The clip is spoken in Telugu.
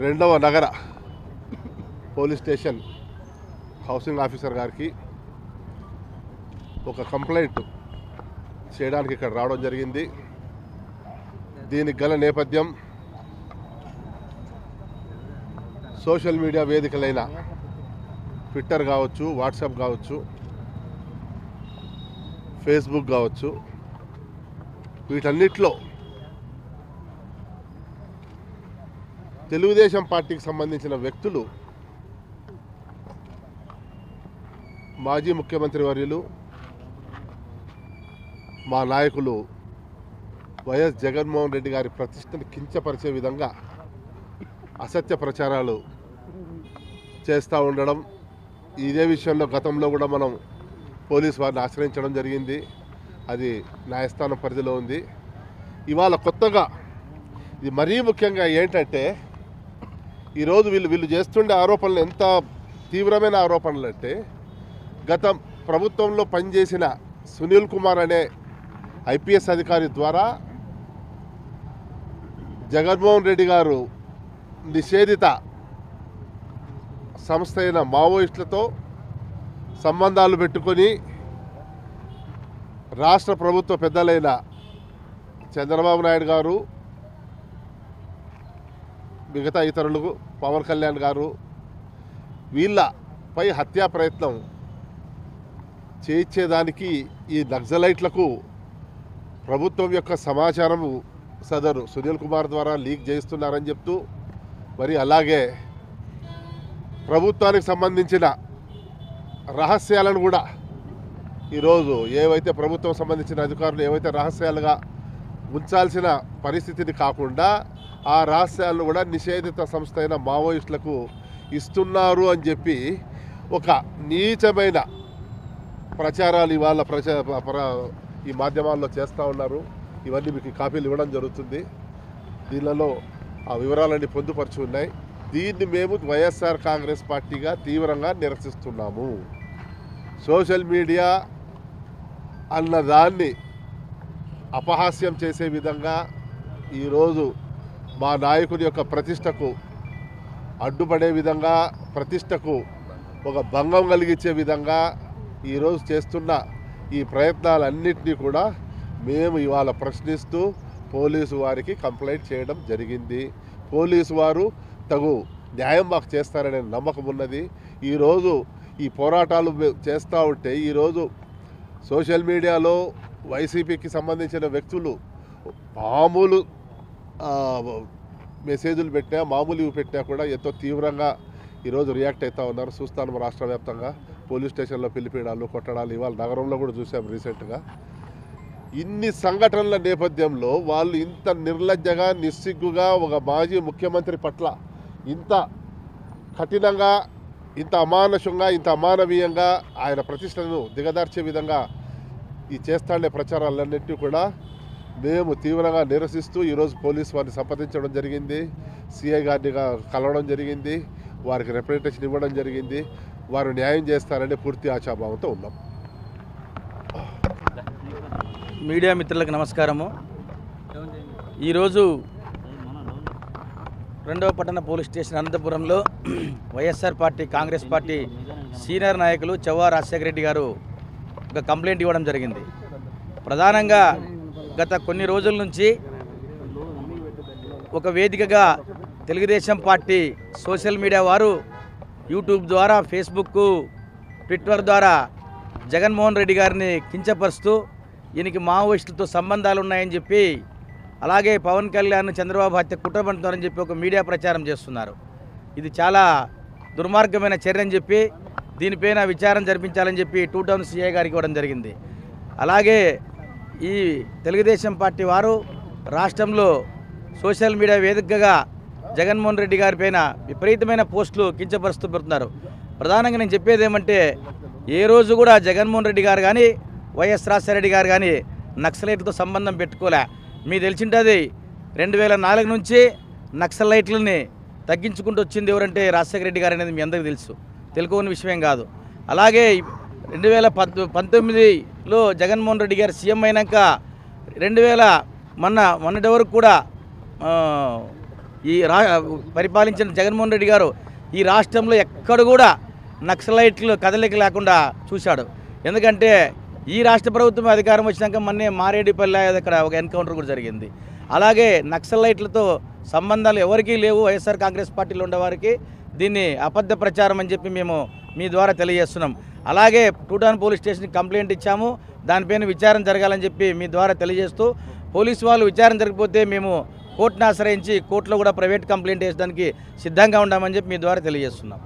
రెండవ నగర పోలీస్ స్టేషన్ హౌసింగ్ ఆఫీసర్ గారికి ఒక కంప్లైంట్ చేయడానికి ఇక్కడ రావడం జరిగింది. దీనికి గల నేపథ్యం సోషల్ మీడియా వేదికలైన ట్విట్టర్ కావచ్చు, వాట్సాప్ కావచ్చు, ఫేస్బుక్ కావచ్చు, వీటన్నిటిలో తెలుగుదేశం పార్టీకి సంబంధించిన వ్యక్తులు మాజీ ముఖ్యమంత్రి వర్యులు మా నాయకులు వైఎస్ జగన్మోహన్ రెడ్డి గారి ప్రతిష్టను కించపరిచే విధంగా అసత్య ప్రచారాలు చేస్తూ ఉండడం, ఇదే విషయంలో గతంలో కూడా మనం పోలీసు వారిని ఆశ్రయించడం జరిగింది. అది న్యాయస్థానం పరిధిలో ఉంది. ఇవాళ కొత్తగా ఇది మరీ ముఖ్యంగా ఏంటంటే ఈరోజు వీళ్ళు చేస్తుండే ఆరోపణలు ఎంత తీవ్రమైన ఆరోపణలు అంటే, గత ప్రభుత్వంలో పనిచేసిన సునీల్ కుమార్ అనే ఐపీఎస్ అధికారి ద్వారా జగన్మోహన్ రెడ్డి గారు నిషేధిత సంస్థ అయిన మావోయిస్టులతో సంబంధాలు పెట్టుకొని రాష్ట్ర ప్రభుత్వ పెద్దలైన చంద్రబాబు నాయుడు గారు, మిగతా ఇతరులు, పవన్ కళ్యాణ్ గారు వీళ్ళపై హత్యా ప్రయత్నం చేయించేదానికి ఈ నక్సలైట్లకు ప్రభుత్వం యొక్క సమాచారము సదరు సునీల్ కుమార్ ద్వారా లీక్ చేస్తున్నారని చెప్తూ, మరి అలాగే ప్రభుత్వానికి సంబంధించిన రహస్యాలను కూడా ఈరోజు ఏవైతే ప్రభుత్వం సంబంధించిన అధికారులు ఏవైతే రహస్యాలుగా ఉంచాల్సిన పరిస్థితిని కాకుండా ఆ రహస్యాలను కూడా నిషేధిత సంస్థ అయిన మావోయిస్టులకు ఇస్తున్నారు అని చెప్పి ఒక నీచమైన ప్రచారాలు ఇవాళ ఈ మాధ్యమాల్లో చేస్తూ ఉన్నారు. ఇవన్నీ మీకు కాపీలు ఇవ్వడం జరుగుతుంది. దీనిలో ఆ వివరాలన్నీ పొందుపరిచి ఉన్నాయి. దీన్ని మేము వైఎస్ఆర్ కాంగ్రెస్ పార్టీగా తీవ్రంగా నిరసిస్తున్నాము. సోషల్ మీడియా అన్నదాన్ని అపహాస్యం చేసే విధంగా ఈరోజు మా నాయకుడి యొక్క ప్రతిష్టకు అడ్డుపడే విధంగా, ప్రతిష్టకు ఒక భంగం కలిగించే విధంగా ఈరోజు చేస్తున్న ఈ ప్రయత్నాలన్నింటినీ కూడా మేము ఇవాళ ప్రశ్నిస్తూ పోలీసు వారికి కంప్లైంట్ చేయడం జరిగింది. పోలీసు వారు తగు న్యాయం మాకు చేస్తారనే నమ్మకం ఉన్నది. ఈరోజు ఈ పోరాటాలు చేస్తూ ఉంటే ఈరోజు సోషల్ మీడియాలో వైసీపీకి సంబంధించిన వ్యక్తులు మామూలు మెసేజ్లు పెట్టినా, మామూలు పెట్టినా కూడా ఎంతో తీవ్రంగా ఈరోజు రియాక్ట్ అవుతూ ఉన్నారు. చూస్తాను రాష్ట్ర వ్యాప్తంగా పోలీస్ స్టేషన్లో పిలిపిడాలు, కొట్టడాలు ఇవాళ నగరంలో కూడా చూసాం రీసెంట్గా. ఇన్ని సంఘటనల నేపథ్యంలో వాళ్ళు ఇంత నిర్లజ్జగా, నిస్సిగ్గుగా ఒక మాజీ ముఖ్యమంత్రి పట్ల ఇంత కఠినంగా, ఇంత అమానుషంగా, ఇంత అమానవీయంగా ఆయన ప్రతిష్టను దిగదార్చే విధంగా ఈ చేస్తాండే ప్రచారాలన్నింటినీ కూడా మేము తీవ్రంగా నిరసిస్తూ ఈరోజు పోలీసు వారిని సంప్రదించడం జరిగింది. సిఐ గారిని కలవడం జరిగింది. వారికి రిప్రజెంటేషన్ ఇవ్వడం జరిగింది. వారు న్యాయం చేస్తారని పూర్తి ఆశాభావంతో ఉన్నాం. మీడియా మిత్రులకు నమస్కారము. ఈరోజు 2వ పట్టణ పోలీస్ స్టేషన్ అనంతపురంలో YSR party Congress party senior నాయకులు చవ్వా రాజశేఖర రెడ్డి గారు ఒక కంప్లైంట్ ఇవ్వడం జరిగింది. ప్రధానంగా గత కొన్ని రోజుల నుంచి ఒక వేదికగా తెలుగుదేశం పార్టీ సోషల్ మీడియా వారు యూట్యూబ్ ద్వారా, ఫేస్బుక్, ట్విట్టర్ ద్వారా జగన్మోహన్ రెడ్డి గారిని కించపరుస్తూ ఈయనకి మావోయిస్టులతో సంబంధాలు ఉన్నాయని చెప్పి, అలాగే పవన్ కళ్యాణ్ చంద్రబాబు హత్య కుట్రపడుతున్నారని చెప్పి ఒక మీడియా ప్రచారం చేస్తున్నారు. ఇది చాలా దుర్మార్గమైన చర్య అని చెప్పి దీనిపైన విచారణ జరిపించాలని చెప్పి 2 టౌన్ సిఐ గారికి ఇవ్వడం జరిగింది. అలాగే ఈ తెలుగుదేశం పార్టీ వారు రాష్ట్రంలో సోషల్ మీడియా వేదికగా జగన్మోహన్ రెడ్డి గారి పైన విపరీతమైన పోస్టులు కించపరుస్తూ పెడుతున్నారు. ప్రధానంగా నేను చెప్పేది ఏమంటే, ఏ రోజు కూడా జగన్మోహన్ రెడ్డి గారు కానీ వైఎస్ రాజశేఖర రెడ్డి గారు కానీ నక్సలైట్లతో సంబంధం పెట్టుకోలే. మీకు తెలిసింటుంది 2004 నుంచి నక్సలైట్లని తగ్గించుకుంటూ వచ్చింది ఎవరంటే రాజశేఖర రెడ్డి గారు అనేది మీ అందరికీ తెలుసు, తెలుసుకోని విషయం కాదు. అలాగే 2019లో జగన్మోహన్ రెడ్డి గారు సీఎం అయినాక మొన్నటి వరకు కూడా పరిపాలించిన జగన్మోహన్ రెడ్డి గారు ఈ రాష్ట్రంలో ఎక్కడ కూడా నక్సలైట్లు కదలిక లేకుండా చూశాడు. ఎందుకంటే ఈ రాష్ట్ర ప్రభుత్వం అధికారం వచ్చినాక మొన్నే మారేడుపల్లి అక్కడ ఒక ఎన్కౌంటర్ కూడా జరిగింది. అలాగే నక్సలైట్లతో సంబంధాలు ఎవరికీ లేవు వైఎస్ఆర్ కాంగ్రెస్ పార్టీలో ఉండేవారికి. దీన్ని అబద్ధ ప్రచారం అని చెప్పి మేము మీ ద్వారా తెలియజేస్తున్నాం. అలాగే టూటాన్ పోలీస్ స్టేషన్కి కంప్లైంట్ ఇచ్చాము, దానిపైన విచారణ జరగాలని చెప్పి మీ ద్వారా తెలియజేస్తూ, పోలీసు వాళ్ళు విచారణ జరగకపోతే మేము కోర్టును ఆశ్రయించి కోర్టులో కూడా ప్రైవేట్ కంప్లైంట్ వేసడానికి సిద్ధంగా ఉన్నామని చెప్పి మీ ద్వారా తెలియజేస్తున్నాం.